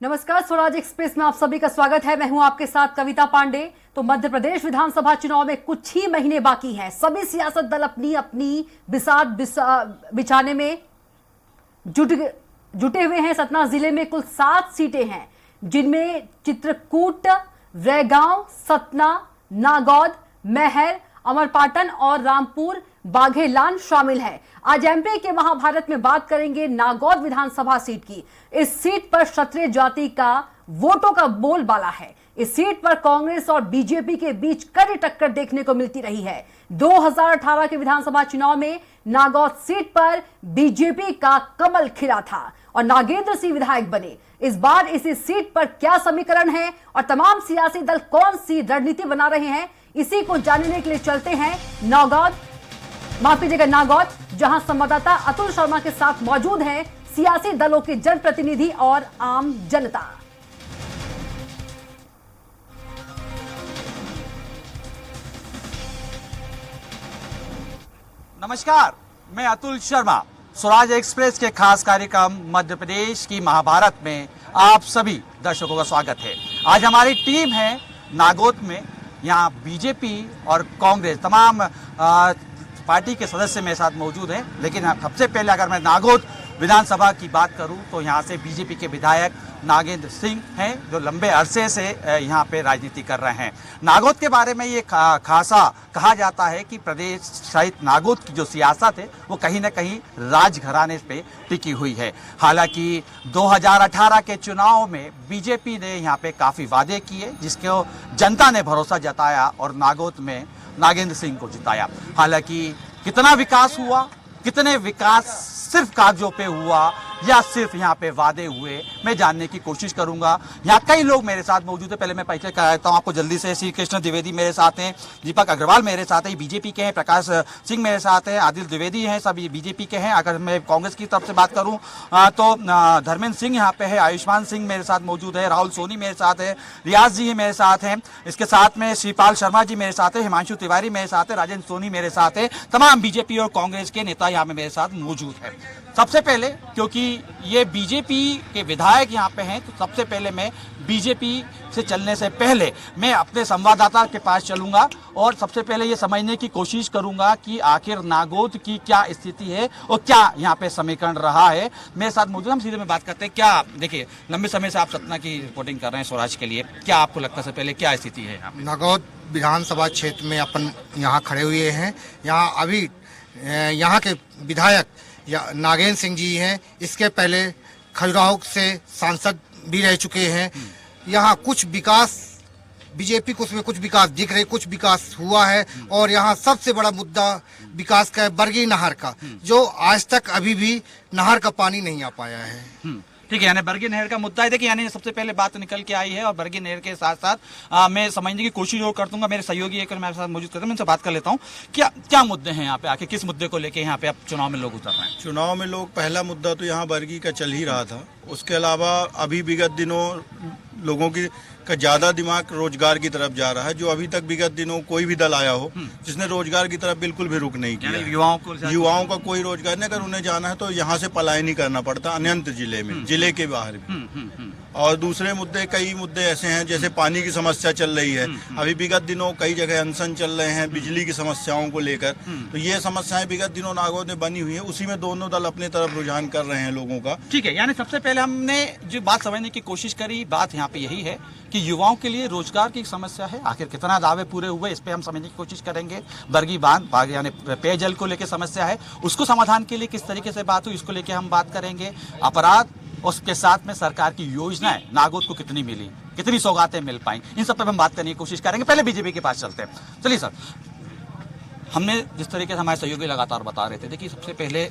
नमस्कार, स्वराज एक्सप्रेस में आप सभी का स्वागत है। मैं हूं आपके साथ कविता पांडे। तो मध्य प्रदेश विधानसभा चुनाव में कुछ ही महीने बाकी हैं। सभी सियासत दल अपनी अपनी बिसात बिछाने में जुटे हुए हैं। सतना जिले में कुल 7 सीटें हैं, जिनमें चित्रकूट, रैगांव, सतना, नागौद, महर, अमरपाटन और रामपुर बाघेलान शामिल है। आज एमपी के महाभारत में बात करेंगे नागौद विधानसभा सीट की। इस सीट पर क्षत्रिय जाति का वोटों का बोलबाला है। इस सीट पर कांग्रेस और बीजेपी के बीच कड़ी टक्कर देखने को मिलती रही है। 2018 के विधानसभा चुनाव में नागौद सीट पर बीजेपी का कमल खिला था और नागेंद्र सिंह विधायक बने। इस बार इसी सीट पर क्या समीकरण है और तमाम सियासी दल कौन सी रणनीति बना रहे हैं, इसी को जानने के लिए चलते हैं नागौद, जहां संवाददाता अतुल शर्मा के साथ मौजूद हैं सियासी दलों के जनप्रतिनिधि और आम जनता। नमस्कार, मैं अतुल शर्मा। स्वराज एक्सप्रेस के खास कार्यक्रम मध्य प्रदेश की महाभारत में आप सभी दर्शकों का स्वागत है। आज हमारी टीम है नागौद में। यहाँ बीजेपी और कांग्रेस तमाम पार्टी के सदस्य मेरे साथ मौजूद हैं। लेकिन सबसे पहले अगर मैं नागौद विधानसभा की बात करूं तो यहाँ से बीजेपी के विधायक नागेंद्र सिंह हैं, जो लंबे अरसे से यहाँ पे राजनीति कर रहे हैं। नागौद के बारे में ये खासा कहा जाता है कि प्रदेश सहित नागौद की जो सियासत है वो कहीं ना कहीं राजघराने पे टिकी हुई है। हालांकि 2018 के चुनाव में बीजेपी ने यहाँ पे काफ़ी वादे किए, जिसको जनता ने भरोसा जताया और नागौद में नागेंद्र सिंह को जिताया। हालांकि कितना विकास हुआ, कितने विकास सिर्फ कागजों पे हुआ या सिर्फ यहाँ पे वादे हुए, मैं जानने की कोशिश करूंगा। यहाँ कई लोग मेरे साथ मौजूद है। पहले मैं परिचय कराता हूँ आपको जल्दी से। श्री कृष्ण द्विवेदी मेरे साथ हैं, दीपक अग्रवाल मेरे साथ है, बीजेपी के हैं, प्रकाश सिंह मेरे साथ है, आदिल द्विवेदी हैं, सभी बीजेपी के हैं। अगर मैं कांग्रेस की तरफ से बात करूँ तो धर्मेंद्र सिंह यहाँ पे है, आयुष्मान सिंह मेरे साथ मौजूद है, राहुल सोनी मेरे साथ है, रियाज जी मेरे साथ हैं, इसके साथ में श्रीपाल शर्मा जी मेरे साथ है, हिमांशु तिवारी मेरे साथ है, राजेंद्र सोनी मेरे साथ है। तमाम बीजेपी और कांग्रेस के नेता यहाँ पे मेरे साथ मौजूद है। सबसे पहले, क्योंकि ये बीजेपी के विधायक यहाँ पे हैं, तो सबसे पहले मैं बीजेपी से चलने से पहले मैं अपने संवाददाता के पास चलूंगा और सबसे पहले ये समझने की कोशिश करूंगा कि आखिर नागौद की क्या स्थिति है और क्या यहाँ पे समीकरण रहा है। मेरे साथ मौजूद, हम सीधे में बात करते हैं। क्या देखिए, लंबे समय से आप सतना की रिपोर्टिंग कर रहे हैं स्वराज के लिए, क्या आपको लगता है सबसे पहले क्या स्थिति है यहाँ पे? नागौद विधानसभा क्षेत्र में अपन यहाँ खड़े हुए हैं। यहाँ अभी यहाँ के विधायक नागेंद्र सिंह जी हैं। इसके पहले खजुराहो से सांसद भी रह चुके हैं। यहाँ कुछ विकास, बीजेपी को उसमें कुछ विकास दिख रहे, कुछ विकास हुआ है। और यहाँ सबसे बड़ा मुद्दा विकास का है बरगी नहर का, जो आज तक अभी भी नहर का पानी नहीं आ पाया है। ठीक है, यानी बरगी नहर का मुद्दा है। देखिए, यानी सबसे पहले बात निकल के आई है और बरगी नहर के साथ साथ मैं समझने की कोशिश और कर दूंगा। मेरे सहयोगी एक मेरे साथ मौजूद करते हैं, मैं उनसे बात कर लेता हूँ। क्या मुद्दे हैं यहाँ पे, आके किस मुद्दे को लेके यहाँ पे अब चुनाव में लोग उतर रहे हैं? चुनाव में लोग, पहला मुद्दा तो यहाँ बरगी का चल ही रहा था। उसके अलावा अभी विगत दिनों लोगों की का ज्यादा दिमाग रोजगार की तरफ जा रहा है। जो अभी तक विगत दिनों कोई भी दल आया हो जिसने रोजगार की तरफ बिल्कुल भी रुख नहीं किया। युवाओं का कोई रोजगार नहीं। अगर उन्हें जाना है तो यहाँ से पलायन ही करना पड़ता, अन्यंत्र जिले में, जिले के बाहर भी। और दूसरे मुद्दे, कई मुद्दे ऐसे हैं जैसे पानी की समस्या चल रही है। अभी विगत दिनों कई जगह अनशन चल रहे हैं बिजली की समस्याओं को लेकर। तो ये समस्याएं विगत दिनों नागौद में बनी हुई है। उसी में दोनों दल अपने तरफ रुझान कर रहे हैं लोगों का। ठीक है, यानी सबसे पहले हमने जो बात समझने की कोशिश करी, बात यहाँ पे यही है कि युवाओं के लिए रोजगार की समस्या है। आखिर कितना दावे पूरे हुए, इस पे हम समझने की कोशिश करेंगे। बरगी बांध यानी पेयजल को लेकर समस्या है, उसको समाधान के लिए किस तरीके से बात हुई, इसको लेकर हम बात करेंगे। अपराध, उसके साथ में सरकार की योजनाएं नागौद को कितनी मिली, कितनी सौगातें मिल पाई, इन सब पर हम बात करने की कोशिश करेंगे। पहले बीजेपी के पास चलते हैं। चलिए सर, हमने जिस तरीके से हमारे सहयोगी लगातार बता रहे थे, देखिए सबसे पहले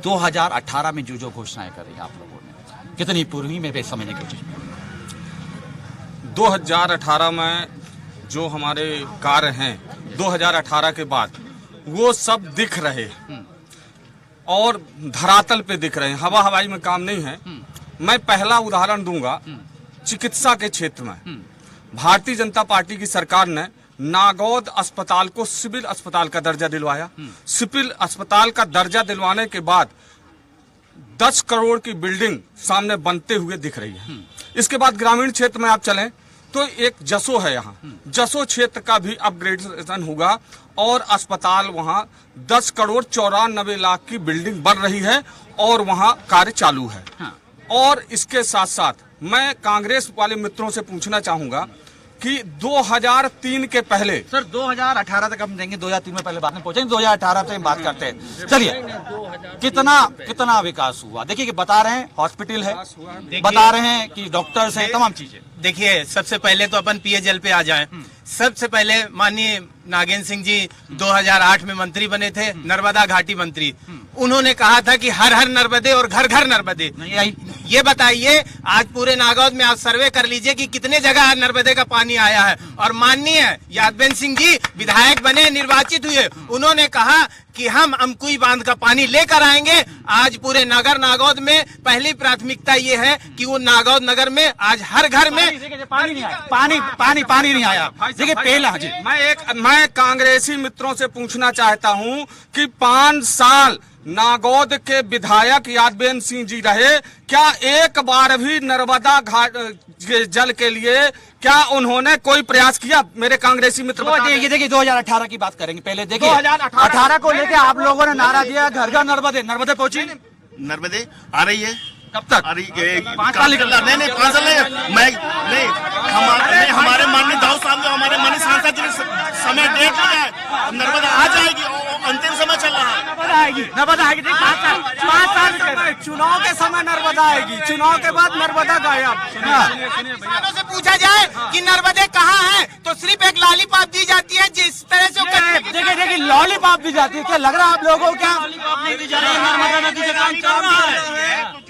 2018 में जो घोषणाएं करी आप लोगों ने, कितनी पूर्वी में समझने की कोशिश? 2018 में जो हमारे कार्य हैं 2018 के बाद वो सब दिख रहे और धरातल पे दिख रहे हैं। हवा हवाई में काम नहीं है। मैं पहला उदाहरण दूंगा, चिकित्सा के क्षेत्र में भारतीय जनता पार्टी की सरकार ने नागौद अस्पताल को सिविल अस्पताल का दर्जा दिलवाया। सिविल अस्पताल का दर्जा दिलवाने के बाद 10 करोड़ की बिल्डिंग सामने बनते हुए दिख रही है। इसके बाद ग्रामीण क्षेत्र में आप चलें तो एक जसो है, यहाँ जसो क्षेत्र का भी अपग्रेडेशन होगा और अस्पताल वहाँ 10 करोड़ 94 लाख की बिल्डिंग बन रही है और वहाँ कार्य चालू है। और इसके साथ साथ मैं कांग्रेस वाले मित्रों से पूछना चाहूंगा कि 2003 के पहले, सर 2018 तक हम देंगे, 2003 में पहले बात में पहुंचेंगे, 2018 से हम बात करते हैं। चलिए, कितना विकास हुआ? देखिए कि बता रहे हैं हॉस्पिटल है, बता रहे हैं कि डॉक्टर्स हैं, तमाम चीजें। देखिए, सबसे पहले तो अपन पेयजल पे आ जाएं। सबसे पहले माननीय नागेंद्र सिंह जी 2008 में मंत्री बने थे, नर्मदा घाटी मंत्री। उन्होंने कहा था कि हर हर नर्मदे और घर घर नर्मदे। ये बताइए, आज पूरे नागौद में आप सर्वे कर लीजिए कि कितने जगह नर्मदे का पानी आया है। और माननीय यादवेंद्र सिंह जी विधायक बने, निर्वाचित हुए, उन्होंने कहा कि हम अमकुई बांध का पानी लेकर आएंगे। आज पूरे नगर नागौद में पहली प्राथमिकता ये है कि वो नागौद नगर में आज हर घर में पानी नहीं आया, पानी नहीं आया। देखिए पहला जी, मैं कांग्रेसी मित्रों से पूछना चाहता हूं कि 5 साल नागौद के विधायक यादवेंद्र सिंह जी रहे, क्या एक बार भी नर्मदा घाट के जल के लिए क्या उन्होंने कोई प्रयास किया? मेरे कांग्रेसी मित्र ये देखिए 2018 की बात करेंगे पहले। देखिए 2018 को लेके आप लोगों ने नारा दिया घर घर नर्मदे। नर्मदे पहुंची? नर्मदे आ रही है। कब तक? आ रही है, 5 साल नहीं 5 साल नहीं, हमारे माननीय दाऊद साहब ने, हमारे माननीय सांसद जी ने समय दे दिया है। नर्मदा आ जाएगी, अंतिम समय चल रहा है। नर्मदा आएगी 5 साल चुनाव के समय नर्मदा आएगी, चुनाव के बाद नर्मदा गायब। किसानों से पूछा जाए कि नर्मदे कहाँ है तो सिर्फ एक लॉलीपॉप दी जाती है। जिस तरह से देखिए लॉलीपॉप दी जाती है। क्या लग रहा है आप लोगों को? क्या नर्मदा नदी का काम चल रहा है।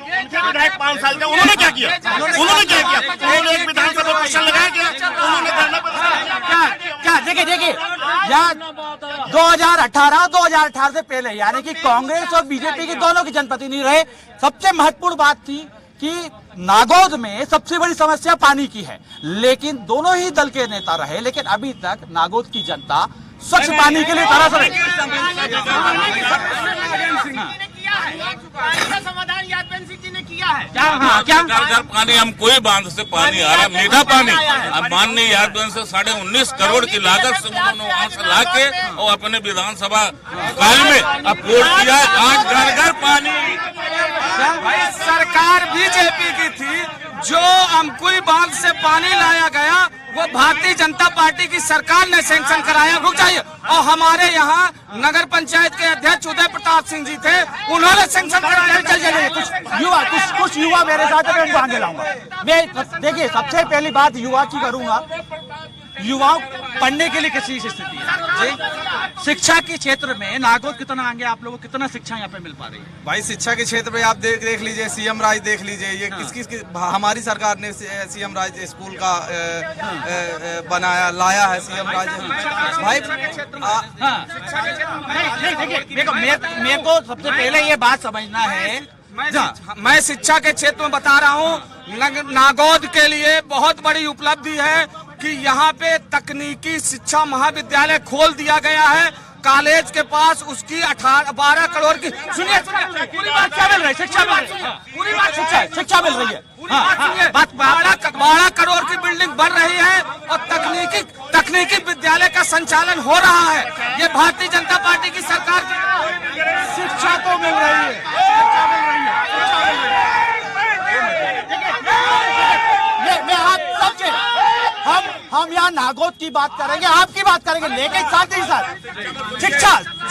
5 साल का उन्होंने क्या किया? उन्होंने एक विधानसभा क्वेश्चन लगाया क्या? उन्होंने क्या देखिए यार 2018 से पहले, यानी कि कांग्रेस और बीजेपी के दोनों के जनप्रतिनिधि रहे। सबसे महत्वपूर्ण बात थी कि नागौद में सबसे बड़ी समस्या पानी की है, लेकिन दोनों ही दल के नेता रहे, लेकिन अभी तक नागौद की जनता स्वच्छ पानी के लिए तरस रही। समाधान यादवेंद्र सिंह जी ने किया है। क्या घर घर पानी, हम कोई बांध से पानी आ रहा है, मीठा पानी। अब माननीय यादवेंद्र से 19.5 करोड़ की लागत से उन्होंने वहाँ से ला के और अपने विधानसभा काल में अप्रूव किया। आज घर घर पानी। भाई सरकार बीजेपी की थी, जो अमकुई बांध से पानी लाया गया वो भारतीय जनता पार्टी की सरकार ने सैंक्शन कराया। रुक जाइए। और हमारे यहाँ नगर पंचायत के अध्यक्ष उदय प्रताप सिंह जी थे, उन्होंने सैंक्शन कराया। कुछ युवा मेरे साथ है, मैं उनको आगे लाऊंगा। मैं देखिए सबसे पहली बात युवा की करूंगा। युवाओं पढ़ने के लिए किसी स्थिति है जी? शिक्षा के क्षेत्र में नागौद कितना आगे, आप लोगों को कितना शिक्षा यहाँ पे मिल पा रही है? भाई शिक्षा के क्षेत्र में आप देख लीजिए, सीएम राज देख लीजिए, ये किस हमारी सरकार ने सीएम राज स्कूल का बनाया लाया है। सीएम राज भाई मेरे को सबसे पहले ये बात समझना है। मैं शिक्षा के क्षेत्र में बता रहा हूँ, नागौद के लिए बहुत बड़ी उपलब्धि है कि यहाँ पे तकनीकी शिक्षा महाविद्यालय खोल दिया गया है। कॉलेज के पास उसकी 12 करोड़ की, सुनिए पूरी बात क्या मिल रही है? शिक्षा मिल रही है, पूरी बात शिक्षा मिल रही है। 12 करोड़ की बिल्डिंग बन रही है और तकनीकी विद्यालय का संचालन हो रहा है। ये भारतीय जनता पार्टी की सरकार की शिक्षा तो मिल रही है। मैं आप सबसे हम यहाँ नागौद की बात करेंगे, आपकी बात करेंगे, लेकिन साथ ही साथ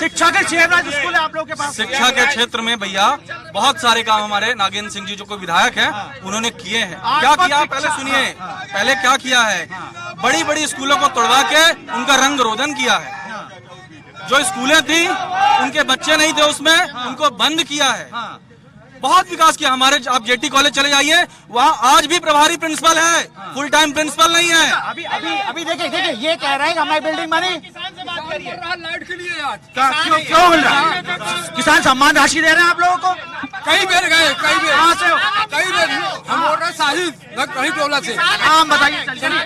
शिक्षा के क्षेत्र स्कूल है आप लोगों के पास। शिक्षा के क्षेत्र में भैया बहुत सारे काम हमारे नागेंद्र सिंह जी जो कोई विधायक हैं उन्होंने किए हैं। क्या किया पहले सुनिए, पहले क्या किया है? बड़ी बड़ी स्कूलों को तोड़वा के उनका रंग रोदन किया है। जो स्कूलें थी उनके बच्चे नहीं थे उसमें, उनको बंद किया है। बहुत विकास किया। हमारे आप जेटी कॉलेज चले जाइए, वहाँ आज भी प्रभारी प्रिंसिपल है, फुल टाइम प्रिंसिपल नहीं है। अभी देखिए ये कह रहे हैं हमारी बिल्डिंग बनी, लाइट के लिए क्यों मिल रहा है? किसान सम्मान राशि दे रहे हैं आप लोगों को? कई बेर गए, कई बेर हम बोल रहे शाहिद कहीं टोला से। नाम बताइए, चलिए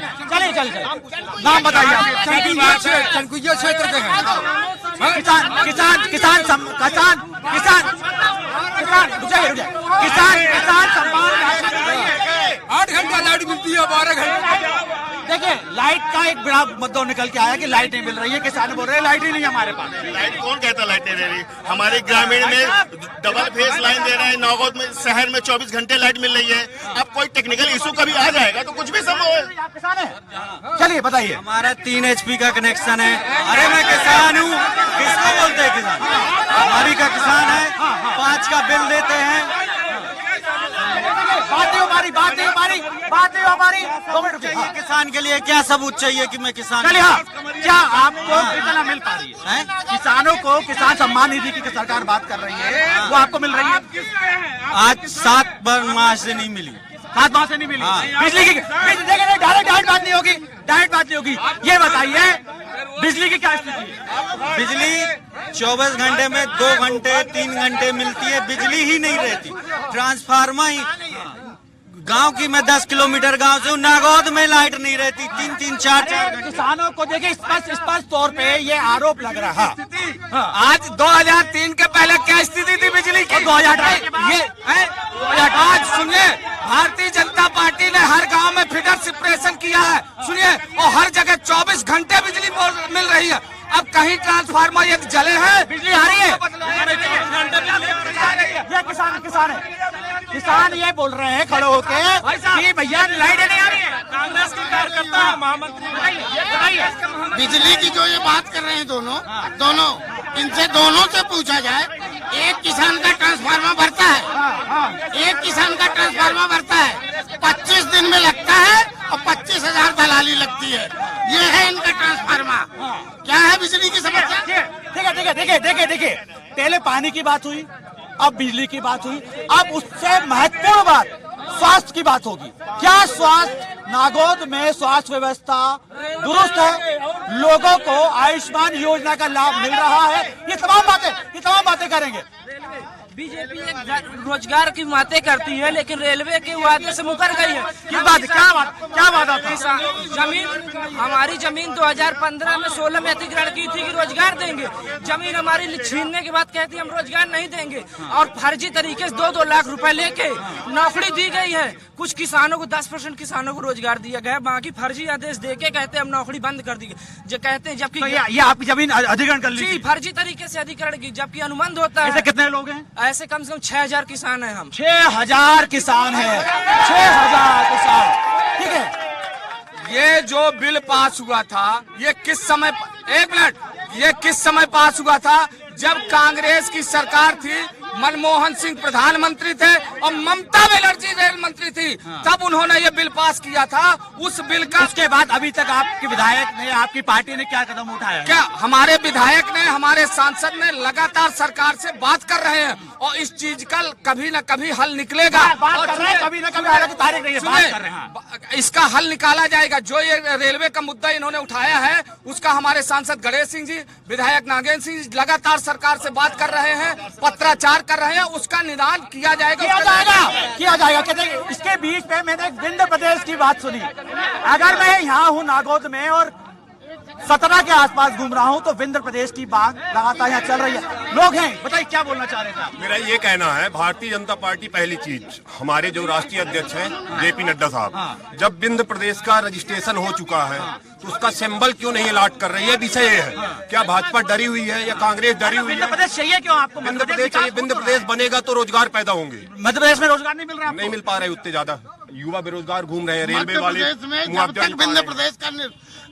नाम बताइए आप। चनकुइया क्षेत्र के हैं। किसान लाइट का एक बड़ा मुद्दा निकल के आया कि लाइट नहीं मिल रही है, किसान बोल रहे हैं लाइट ही नहीं हमारे पास। लाइट कौन कहता लाइट नहीं दे रही? हमारे ग्रामीण में डबल फेस लाइन दे रहे हैं, नागौद में शहर में 24 घंटे लाइट मिल रही है। अब कोई टेक्निकल इशू कभी आ जाएगा तो कुछ भी संभव है। आप किसान है, चलिए बताइए। हमारा 3 HP का कनेक्शन है। अरे मैं किसान हूँ, किसको बोलते हैं किसान? हमारी का किसान है, 5 का बिल देते हैं। बात नहीं हमारी 2 मिनट रुकिए। चाहिए किसान के लिए क्या सबूत चाहिए कि मैं किसान? चलिए हाँ, क्या आपको कितना मिल पा रही है? किसानों को किसान सम्मान निधि की सरकार बात कर रही है, वो आपको मिल रही है? आज 7 माह से नहीं मिली। 7 माह से नहीं मिली। बिजली की डायरेक्ट बात नहीं होगी, डायरेक्ट बात नहीं होगी। ये बताइए बिजली की क्या स्थिति है? बिजली 24 घंटे में 2 घंटे 3 घंटे मिलती है, बिजली ही नहीं रहती। ट्रांसफार्मर ही गांव की, मैं 10 किलोमीटर गांव से हूँ, नागौद में लाइट नहीं रहती 3-3 4-4 घंटे। किसानों को देखिए स्पष्ट तौर पे ये आरोप लग रहा है। आज 2003 के पहले क्या स्थिति थी बिजली की? 2008 ये आज सुनिए, भारतीय जनता पार्टी ने हर गांव में फीडर सेपरेशन किया है, सुनिए, और हर जगह 24 घंटे बिजली मिल रही है। अब कहीं ट्रांसफार्मर यदि जले हैं, बिजली आ रही है। ये किसान है, किसान ये बोल रहे हैं खड़े होके कि भैया लाइट नहीं आ रही है। कांग्रेस के कार्यकर्ता महामंत्री बिजली की जो ये बात कर रहे हैं दोनों इनसे दोनों से पूछा जाए, एक किसान का ट्रांसफार्मर भरता है, एक किसान का ट्रांसफार्मर भरता है, 25 दिन में लगता है और 25,000 दलाली लगती है। ये है इनका ट्रांसफार्मर। क्या है बिजली की समस्या? देखिए पहले पानी की बात हुई, अब बिजली की बात हुई, अब उससे महत्वपूर्ण बात स्वास्थ्य की बात होगी। क्या स्वास्थ्य नागौद में स्वास्थ्य व्यवस्था दुरुस्त है? लोगों को आयुष्मान योजना का लाभ मिल रहा है? ये तमाम बातें करेंगे। बीजेपी एक रोजगार की बातें करती है, लेकिन रेलवे के वादे से मुकर गई है। क्या वादा था? जमीन, हमारी जमीन 2015 में 16 में अधिग्रहण की थी कि रोजगार देंगे। जमीन हमारी छीनने के बाद कहती हम रोजगार नहीं देंगे, और फर्जी तरीके से 2-2 लाख रुपए लेके नौकरी दी गई है। कुछ किसानों को 10% किसानों को रोजगार दिया गया, बाकी फर्जी आदेश देके कहते हम नौकरी बंद कर दी गई, जो कहते हैं जबकि ये आपकी जमीन अधिग्रहण कर ली? जी, फर्जी तरीके से अधिग्रहण की, जबकि अनुबंध होता है। ऐसे कितने लोग हैं? ऐसे कम से कम 6,000 किसान हैं हम। 6,000 किसान हैं, 6,000 किसान। ठीक है, ये जो बिल पास हुआ था, ये किस समय, एक मिनट, ये किस समय पास हुआ था? जब कांग्रेस की सरकार थी, मनमोहन सिंह प्रधानमंत्री थे और ममता बनर्जी रेल मंत्री थी, तब उन्होंने ये बिल पास किया था। उस बिल का उसके बाद अभी तक आपके विधायक ने, आपकी पार्टी ने क्या कदम उठाया? क्या हमारे विधायक ने, हमारे सांसद ने लगातार सरकार से बात कर रहे हैं, और इस चीज का कभी न कभी हल निकलेगा। बात कर रहे हैं, कभी न कभी, हालांकि तारीख नहीं है, बात कर रहे हैं। इसका हल निकाला जाएगा। जो ये रेलवे का मुद्दा इन्होंने उठाया है, उसका हमारे सांसद गणेश सिंह जी, विधायक नागेंद्र सिंह जी लगातार सरकार से बात कर रहे हैं, पत्राचार कर रहे हैं, उसका निदान किया जाएगा। कहते हैं, इसके बीच में मैंने विंध्य प्रदेश की बात सुनी। अगर मैं यहाँ हूँ नागौद में और सतना के आसपास घूम रहा हूँ, तो विंध्य प्रदेश की बात लगातार यहाँ चल रही है। लोग हैं, बताइए क्या बोलना चाह रहे थे आप? मेरा ये कहना है, भारतीय जनता पार्टी पहली चीज, हमारे जो राष्ट्रीय अध्यक्ष हैं जेपी नड्डा साहब, जब विंध्य प्रदेश का रजिस्ट्रेशन हो चुका है तो उसका सिंबल क्यों नहीं अलॉट कर रही है? विषय ये है, क्या भाजपा डरी हुई है या कांग्रेस डरी हुई है? विंध्य प्रदेश चाहिए क्यों आपको? विंध्य प्रदेश चाहिए। विंध्य प्रदेश बनेगा तो रोजगार पैदा होंगे। मध्य प्रदेश में रोजगार नहीं मिल रहा? नहीं मिल पा रहे उतने ज्यादा, युवा बेरोजगार घूम रहे हैं, रेलवे वाले जब तक विंध्य प्रदेश का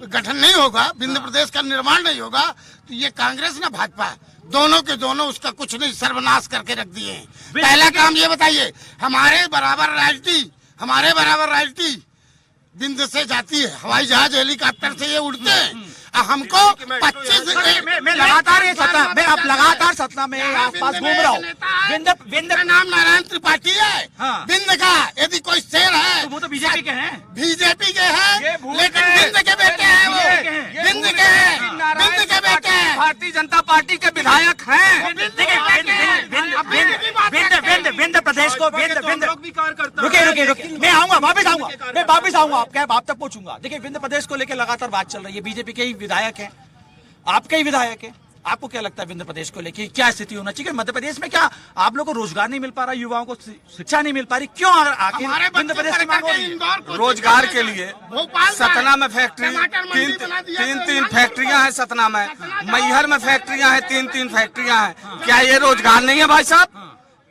गठन नहीं होगा, विंध्य प्रदेश का निर्माण नहीं होगा, तो ये कांग्रेस ना भाजपा दोनों के दोनों उसका कुछ नहीं सर्वनाश करके रख दिए हैं। पहला काम ये बताइए, हमारे बराबर रॉयल्टी विंध्य से जाती है, हवाई जहाज हेलीकॉप्टर से ये उड़ते हैं। हमको 25 मैं लगातार सतना में आसपास घूम रहा हूँ। विंध्य का नाम नारायण त्रिपाठी है। विंध्य का यदि कोई शेर है तो वो तो बीजेपी के हैं, लेकिन विंध्य के बेटे हैं, वो विंध्य के बेटे हैं, भारतीय जनता पार्टी के विधायक हैं। विंध्य प्रदेश को रुके, मैं आऊंगा, वापिस आऊंगा, आपके आप तक पहुंचूंगा। देखिए, विंध्य प्रदेश को लेकर लगातार बात चल रही है। बीजेपी के ही विधायक हैं, आपके ही विधायक हैं, आपको क्या लगता है विंध्य प्रदेश को लेकर क्या स्थिति होना चाहिए? मध्य प्रदेश में क्या आप लोगों को रोजगार नहीं मिल पा रहा, युवाओं को शिक्षा नहीं मिल पा रही, क्यों आखिर विंध्य प्रदेश की मांग हो रही है? रोजगार के लिए सतना में फैक्ट्री तीन फैक्ट्रियां हैं, सतना में मैहर में फैक्ट्रियां हैं, तीन फैक्ट्रियां हैं। क्या ये रोजगार नहीं है भाई साहब?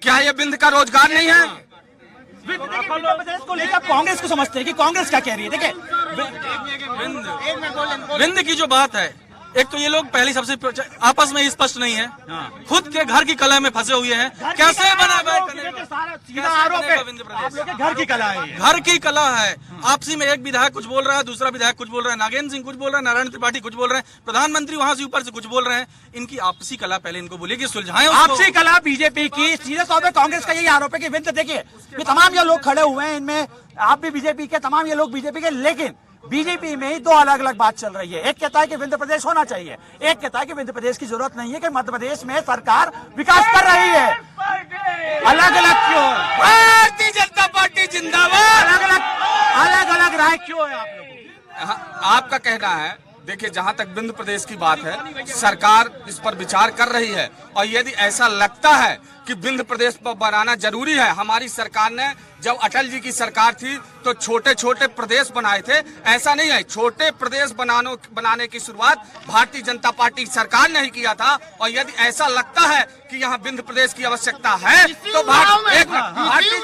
क्या ये विंध्य का रोजगार नहीं है? विंध्य प्रदेश को लेकर कांग्रेस को समझते हैं कि कांग्रेस क्या कह रही है? देखिए विंध्य की जो बात है, एक तो ये लोग पहले सबसे आपस में स्पष्ट नहीं है, खुद के घर की कला में फंसे हुए हैं। कैसे बना सीधा आरोप है आप लोग के घर की कला है, घर की कला है। आपसी में एक विधायक कुछ बोल रहा है, दूसरा विधायक कुछ बोल रहा है, नागेंद्र सिंह कुछ बोल रहा है, नारायण त्रिपाठी कुछ बोल रहे हैं, प्रधानमंत्री वहां से ऊपर से कुछ बोल रहे हैं। इनकी आपसी कला पहले इनको बोलिए कि सुलझाएं उसको। आपसी कला बीजेपी की, सीधे तौर पर कांग्रेस का यही आरोप है कि विंध्य देखिए ये तमाम ये लोग खड़े हुए हैं, इनमें आप भी बीजेपी के, तमाम ये लोग बीजेपी के, लेकिन बीजेपी में ही दो अलग अलग बात चल रही है। एक कहता है कि विंध्य प्रदेश होना चाहिए, एक कहता है कि विंध्य प्रदेश की जरूरत नहीं है, कि मध्य प्रदेश में सरकार विकास कर रही है। अलग अलग क्यों? भारतीय जनता पार्टी जिंदाबाद। अलग अलग राय क्यों है आप लोगों? आपका कहना है, देखिए जहां तक विंध्य प्रदेश की बात है, सरकार इस पर विचार कर रही है, और यदि ऐसा लगता है कि विंध्य प्रदेश पर बनाना जरूरी है, हमारी सरकार ने जब अटल जी की सरकार थी तो छोटे छोटे प्रदेश बनाए थे। ऐसा नहीं है, छोटे प्रदेश बनाने की शुरुआत भारतीय जनता पार्टी सरकार ने ही किया था। और यदि ऐसा लगता है कि यहाँ विंध्य प्रदेश की आवश्यकता है तो भारतीय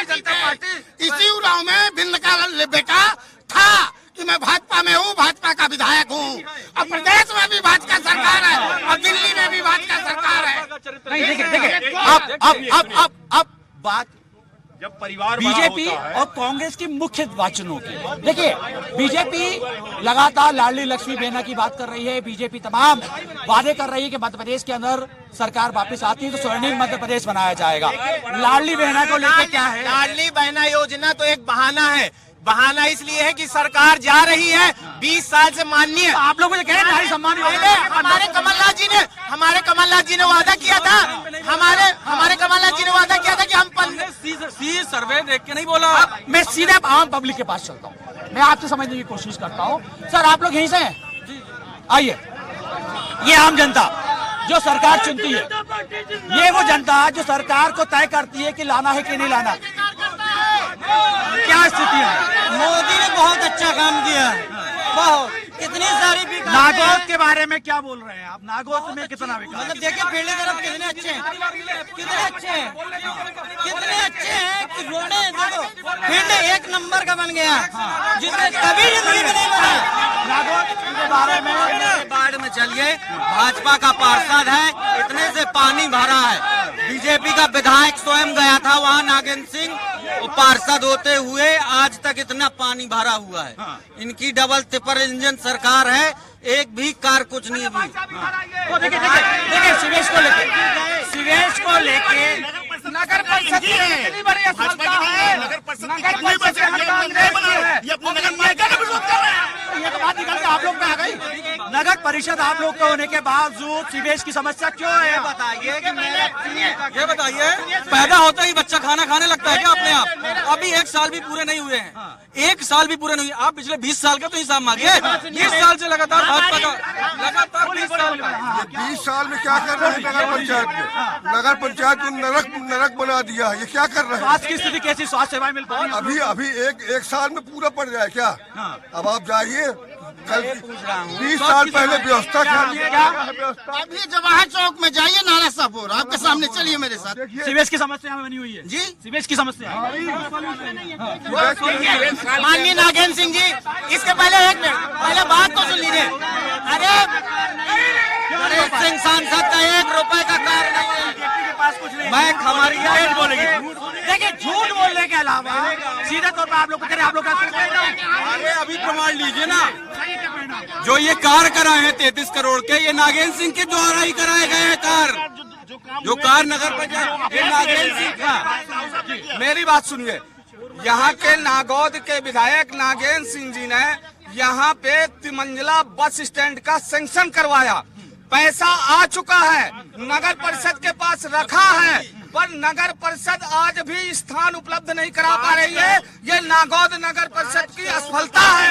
जनता पार्टी इसी उड़ाव में विंध्य का बेटा था कि मैं भाजपा में हूँ, भाजपा का विधायक हूँ, और प्रदेश में भी भाजपा सरकार है और दिल्ली में भी भाजपा सरकार है। नहीं देखिए अब बात जब परिवार बीजेपी और कांग्रेस की मुख्य वाचनों की। देखिए बीजेपी लगातार लाडली लक्ष्मी बहना की बात कर रही है, बीजेपी तमाम वादे कर रही है कि मध्य प्रदेश के अंदर सरकार वापस आती है तो स्वर्णिम मध्य प्रदेश बनाया जाएगा। लाडली बहना को लेकर क्या है? लाडली बहना योजना तो एक बहाना है। बहाना इसलिए है कि सरकार जा रही है 20 साल से माननीय। आप लोग मुझे कह रहे हैं सम्मान हमारे कमलनाथ जी ने वादा किया था, हमारे कमलनाथ जी ने वादा किया था कि हम सर्वे देख के नहीं बोला। मैं सीधे आम पब्लिक के पास चलता हूँ, मैं आपसे समझने की कोशिश करता हूँ। सर आप लोग यहीं से हैं? आइए, ये आम जनता जो सरकार चुनती है, ये वो जनता जो सरकार को तय करती है कि लाना है कि नहीं लाना। क्या स्थिति है? मोदी ने बहुत अच्छा काम किया, बहुत कितनी सारी नागौद के बारे में क्या बोल रहे हैं आप? नागौद में कितना विकास? मतलब देखिए पहली तरफ कितने अच्छे हैं, कितने अच्छे हैं कि रोडे देखो फील्ड एक नंबर का बन गया, जिसने कभी जिंदगी में नहीं बना। नागौद के बारे में बाढ़ में चलिए, भाजपा का पार्षद है, इतने से पानी भरा है। बीजेपी का विधायक स्वयं गया था वहाँ, नागेंद्र सिंह, पार्षद होते हुए आज तक इतना पानी भरा हुआ है। इनकी डबल ट्रिपल इंजन सरकार है, एक भी कार कुछ नहीं हुई। देखिए सीवेज को लेके नगर परिषद ये तो बात निकल के आप लोग में आ गई। नगर परिषद आप लोग के होने के बावजूद सीवेज की समस्या क्यों है? बताइए कि ये बताइए, पैदा होता ही बच्चा खाना खाने लगता है क्या अपने आप? अभी 1 साल भी पूरे नहीं हुए हैं, 1 साल भी पूरे नहीं हुए। आप पिछले 20 साल का तो हिसाब मांगिए। 20 साल से लगातार भाजपा का, लगातार 20 साल का। 20 साल में क्या कर रहे हैं नगर पंचायत में? नगर पंचायत को नरक बना दिया, ये क्या कर रहे हैं? स्वास्थ्य की स्थिति कैसी? स्वास्थ्य सेवाएं मिल पाएगी? अभी एक साल में पूरा पड़ जाए क्या? अब आप जाइए, कल 20 साल पहले व्यवस्था क्या? अभी जवाहर चौक में जाइए, नाला साहपुर आपके सामने, चलिए मेरे साथ। सीवेज की समस्या बनी हुई है जी, सीवेज की समस्या। माननीय नागेंद्र सिंह जी, इसके पहले 1 मिनट पहले बात तो सुन लीजिए। अरे सिंह सांसद का 1 रुपए का कार्य नहीं है, मैं हमारी बोलेगी। देखिए झूठ बोलने के अलावा सीधे तौर पर आप लोग कह रहे हैं, आप लोग अरे अभी प्रमाण लीजिए ना, जो ये कार कराए हैं 33 करोड़ के, ये नागेंद्र सिंह के द्वारा ही कराए गए हैं कार। जो कार नगर पंचायत, ये नागेंद्र सिंह का। मेरी बात सुनिए, यहाँ के नागौद के विधायक नागेंद्र सिंह जी ने यहाँ पे 3 मंजिला बस स्टैंड का सैंक्शन करवाया, पैसा आ चुका है, नगर परिषद के पास रखा है, पर नगर परिषद आज भी स्थान उपलब्ध नहीं करा पा रही है। ये नागौद नगर परिषद की असफलता है।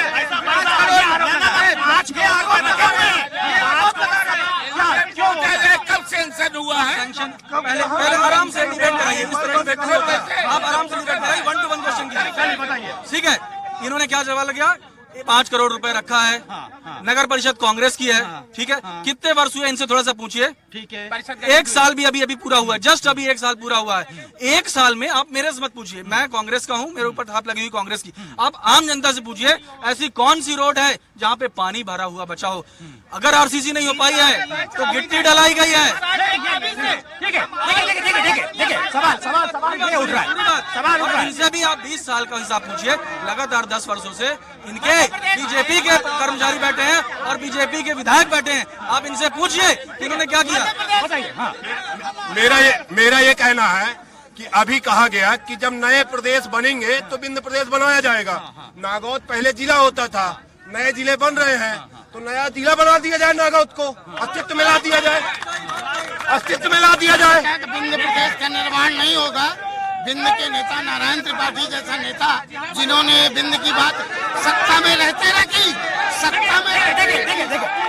कब सेंशन हुआ है? पहले आराम से डिबेट कराइए, इस तरह डिबेट नहीं होता है। आप आराम से डिबेट कराइए, 1 to 1 क्वेश्चन कीजिए, ठीक है। इन्होंने क्या जवाब लगा? 5 करोड़ रुपए रखा है। नगर परिषद कांग्रेस की है, ठीक है। कितने वर्ष हुए इनसे थोड़ा सा पूछिए, ठीक है। 1 साल भी अभी पूरा हुआ है, जस्ट अभी 1 साल पूरा हुआ है। 1 साल में आप मेरे से मत पूछिए, मैं कांग्रेस का हूं, मेरे ऊपर थाप लगी हुई कांग्रेस की। आप आम जनता से पूछिए, ऐसी कौन सी रोड है जहां पे पानी भरा हुआ बचा हो? अगर आरसीसी नहीं हो पाई है तो गिट्टी डलाई गई है, ठीक है। सवाल उठ रहा है। इनसे भी आप 20 साल का हिसाब पूछिए। लगातार 10 वर्षों से इनके बीजेपी के कर्मचारी बैठे हैं और बीजेपी के विधायक बैठे हैं। आप इनसे पूछिए कि इन्होंने क्या किया। मेरा ये कहना है कि अभी कहा गया कि जब नए प्रदेश बनेंगे तो बिंद प्रदेश बनाया जाएगा। नागौद पहले जिला होता था, नए जिले बन रहे हैं, तो नया जिला बना दिया जाए, नागौद को अस्तित्व में ला दिया जाए, अस्तित्व में ला दिया जाए। बिंद प्रदेश का निर्माण नहीं होगा। बिंद के नेता नारायण त्रिपाठी जैसा नेता, जिन्होंने बिंद की बात सत्ता में रहते रखी, सत्ता में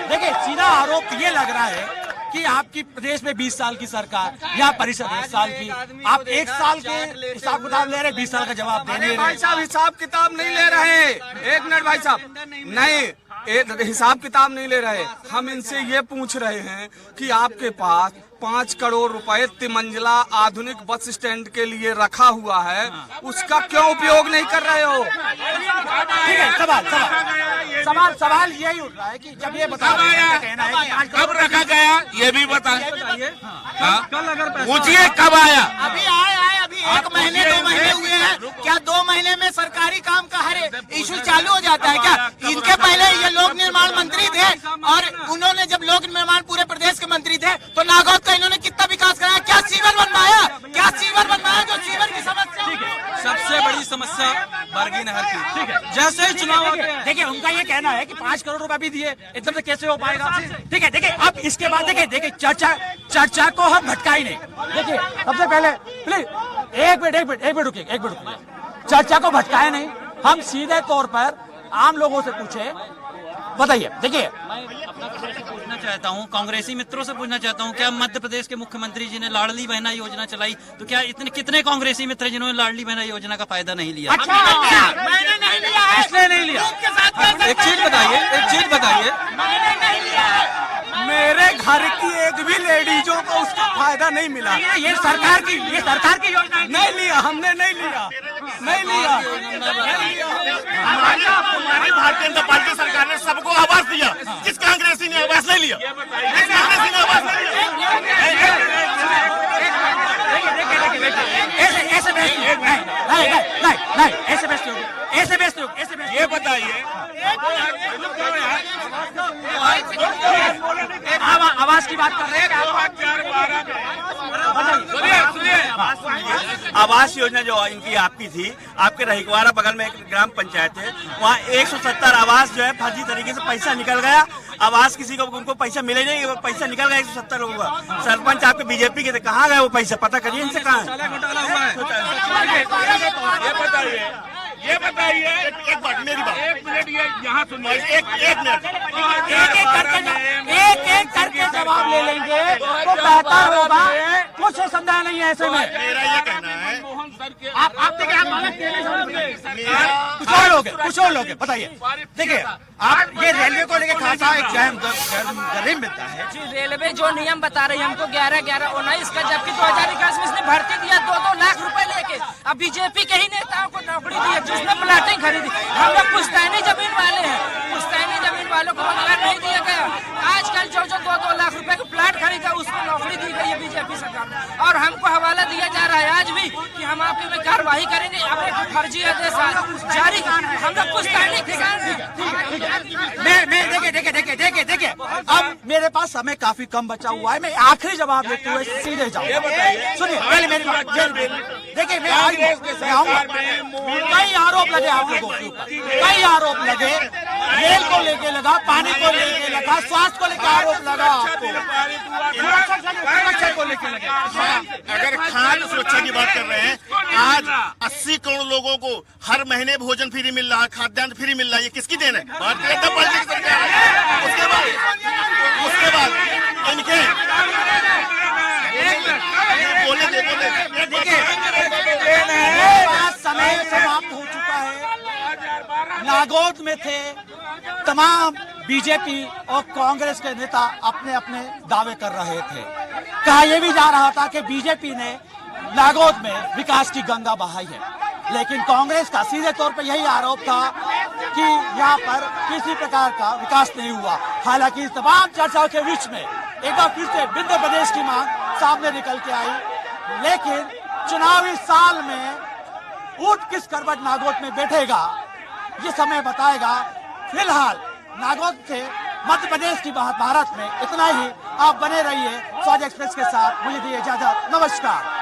देखिए सीधा आरोप ये लग रहा है कि आपकी प्रदेश में 20 साल की सरकार, यहाँ परिषद 1 साल की, आप 1 साल के हिसाब किताब ले रहे, 20 साल का जवाब दे रहे। भाई साहब हिसाब किताब नहीं ले रहे। 1 मिनट भाई साहब, नहीं हिसाब किताब नहीं ले रहे। हम इनसे ये पूछ रहे हैं कि आपके पास 5 करोड़ रुपए तिमंजिला आधुनिक बस स्टैंड के लिए रखा हुआ है, उसका क्यों उपयोग नहीं कर रहे हो? ठीक है, सवाल यही उठ रहा है कि जब ये बता कहना है कब रखा गया ये भी बताइए। कल अगर पूछिए कब आया? अभी आए अभी 1 महीने 2 महीने हुए हैं। क्या 2 महीने में सरकारी काम का हर इशू चालू हो जाता है क्या? इनके पहले ये लोक निर्माण मंत्री थे और उन्होंने जब लोक निर्माण पूरे प्रदेश के मंत्री थे तो नागौद का इन्होंने कितना विकास कराया? क्या सीवर बनवाया? क्या सीवर बनवाया? जो सीवर की समस्या, सबसे बड़ी समस्या बरगी नहर की, ठीक है। जैसे ही चुनाव आते हैं, देखिए उनका ये कहना है कि 5 करोड़ रुपए भी दिए, एकदम से कैसे हो पाएगा? ठीक है, देखिए अब इसके बाद देखिए चर्चा को हम भटका ही नहीं। देखिए सबसे पहले प्लीज एक मिनट रुकिए। चर्चा को भटकाए नहीं, हम सीधे तौर पर आम लोगों से पूछे, बताइए। देखिए पूछना चाहता हूँ, कांग्रेसी मित्रों से पूछना चाहता हूँ, क्या मध्य प्रदेश के मुख्यमंत्री जी ने लाडली बहना योजना चलाई, तो क्या कितने कांग्रेसी मित्र जिन्होंने लाडली बहना योजना का फायदा नहीं लिया? अच्छा, मैंने नहीं लिया है। इसने नहीं लिया। एक चीज बताइए, मेरे घर की एक भी लेडीजों को उसका फायदा नहीं मिला। ये सरकार की योजना नहीं लिया, हमने नहीं लिया। हमारी भारतीय जनता पार्टी सरकार ने सबको आवास दिया, किस कांग्रेसी ने आवास नहीं लिया? ऐसे ये बताइए आवास की बात कर रहे हैं। आवास योजना जो इनकी आपकी थी, आपके रहिकवारा बगल में एक ग्राम पंचायत है, वहाँ 170 आवास जो है फर्जी तरीके से पैसा निकल गया। आवास किसी को उनको पैसा मिले नहीं, वो पैसा निकल गया 170 लोगों का। सरपंच आपके बीजेपी के थे, कहाँ गए वो पैसा? पता करिए इनसे कहाँ ये बताइए एक बात मेरी बात, 1 मिनट ये यहाँ सुनिए, एक मिनट, एक करके जवाब ले लेंगे तो बेहतर होगा। कुछ संदेह नहीं है ऐसे में। मेरा ये कहना है, आप देखिए कुछ और लोग बताइए। देखिए आप ये रेलवे को लेकर खासा एक जरिम मिलता है। रेलवे जो नियम बता रही है हमको 11-11-19 का, जबकि 2021 में इसने भर्ती दिया 2-2 लाख रुपए लेके। अब बीजेपी के ही नेताओं को नौकरी दी है जिसने प्लाटिंग खरीदी। हम लोग पुश्तैनी जमीन वाले हैं, पुश्तैनी जमीन वालों को रोजगार नहीं दिया गया। आजकल जो 2-2 लाख रुपए का प्लाट खरीदा उसको नौकरी दी गई है बीजेपी सरकार, और हमको हवाला दिया जा रहा है आज भी कि हम आपके में कार्रवाई करेंगे। अब एक फर्जी आदेश जारी, हम लोग पुश्तैनी किसान हैं। देखिए अब मेरे पास समय काफी कम बचा हुआ है, मैं आखिरी जवाब देते हुए सीधे जाऊंगा। सुनिए पहले मेरी बात, देखिए मैं आऊंगा। कई आरोप लगे आप लोगों के ऊपर, कई आरोप लगे रेल को लेके लगा, पानी को लेके लगा, स्वास्थ्य को लेकर आरोप लगा आपको, सुरक्षा को लेके लगा। अगर खाद्य सुरक्षा की बात कर रहे हैं, आज 80 करोड़ लोगों को हर महीने भोजन फ्री मिल रहा है, खाद्यान्न फ्री मिल रहा है, ये किसकी देन है? भारतीय जनता पार्टी की सरकार है। उसके बाद इनके समय समाप्त हो चुका है। नागौद में थे तमाम बीजेपी और कांग्रेस के नेता अपने अपने दावे कर रहे थे। कहा यह भी जा रहा था कि बीजेपी ने नागौद में विकास की गंगा बहाई है, लेकिन कांग्रेस का सीधे तौर पर यही आरोप था कि यहाँ पर किसी प्रकार का विकास नहीं हुआ। हालांकि इस तमाम चर्चाओं के बीच में एक बार फिर से विंध्य प्रदेश की मांग सामने निकल के आई, लेकिन चुनावी साल में ऊंट किस करवट नागौद में बैठेगा ये समय बताएगा। फिलहाल नागौद से मध्य प्रदेश की भारत में इतना ही। आप बने रहिए स्वराज एक्सप्रेस के साथ। मुझे दिए इजाजत, नमस्कार।